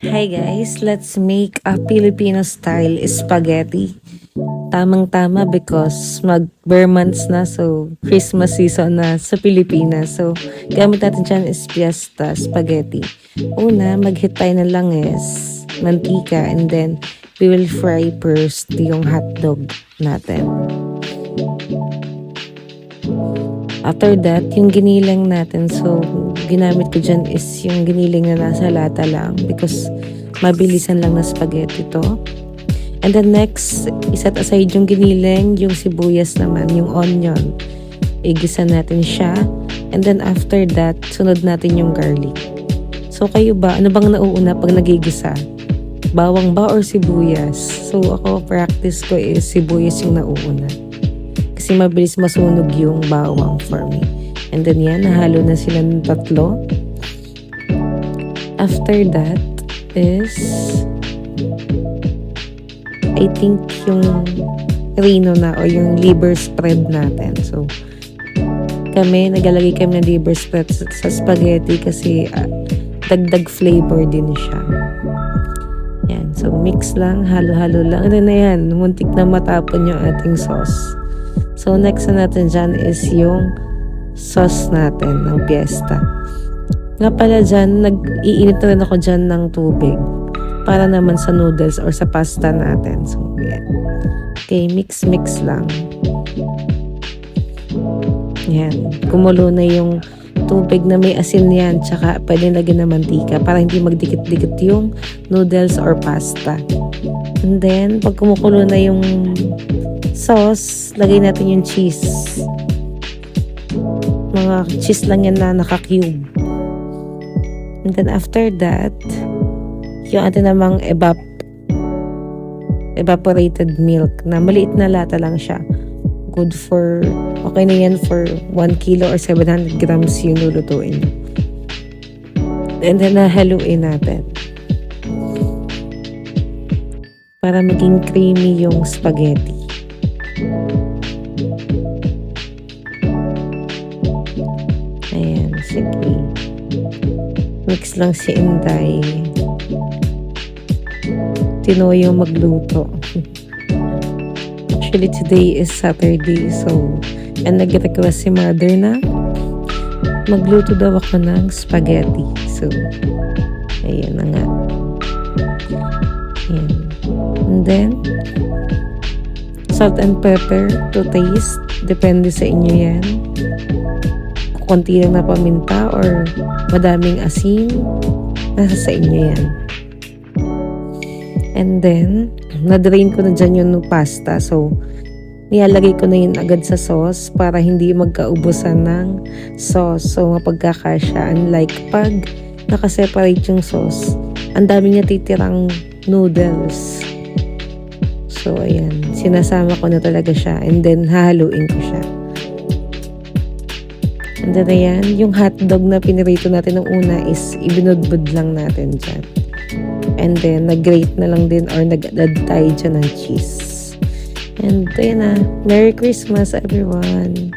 Hi guys, let's make a Filipino style spaghetti. Tamang-tama because mag-bare months na, so Christmas season na sa Pilipinas. So gamit natin dyan is fiesta spaghetti. Una, mag-hit tayo ng langis, mantika, and then we will fry first yung hotdog natin. After that, yung giniling natin, so ginamit ko dyan is yung giniling na nasa lata lang because mabilisan lang na spaghetti to. And then next, iset aside yung giniling, yung sibuyas naman, yung onion. Igisa natin siya. And then after that, sunod natin yung garlic. So kayo ba, ano bang nauuna pag nagigisa? Bawang ba or sibuyas? So ako, practice ko is sibuyas yung nauuna. Kasi mabilis masunog yung bawang for me. And then yan, nahalo na sila ng tatlo. After that is, I think yung rino na o yung liver spread natin. So, naglalagay kami ng liver spread sa spaghetti kasi dagdag flavor din siya. Yan. So, mix lang, halo-halo lang. Ano na yan, muntik na matapon yung ating sauce. So, next na natin dyan is yung sauce natin ng fiesta. Nga pala dyan, nag-iinit na rin ako dyan ng tubig para naman sa noodles or sa pasta natin. So, yan. Okay, mix lang. Yan. Kumulo na yung tubig na may asin yan, tsaka pwede lagyan ng mantika para hindi magdikit-dikit yung noodles or pasta. And then, pag kumukulo na yung sauce, lagay natin yung cheese. Mga cheese lang yan na naka-cube. And then after that, yung atin namang evaporated milk na maliit na lata lang siya. Good for, okay na yan for 1 kilo or 700 grams yung lulutuin. And then nahaluin natin. Para maging creamy yung spaghetti. Ayan, sige. Mix lang si Inday. Tinoy yung magluto. Actually, today is Saturday, so, and nag-request si mother na magluto daw ako ng spaghetti. So, ayan na nga. Ayan. And then, salt and pepper to taste. Depende sa inyo yan. Konti lang na paminta or madaming asin, nasa sa inyo yan. And then, na-drain ko na dyan yung pasta. So, nilalagay ko na yun agad sa sauce para hindi magkaubusan ng sauce. So, mapagkakasya. Unlike pag nakaseparate yung sauce, ang dami niya titirang noodles. So, ayan. Sinasama ko na talaga siya. And then, hahaluin ko siya. And then, ayan. Yung hotdog na pinirito natin ng una is ibinudbud lang natin dyan. And then, nag-grate na lang din or nag-add tayo dyan ng cheese. And, ayan na. Merry Christmas, everyone!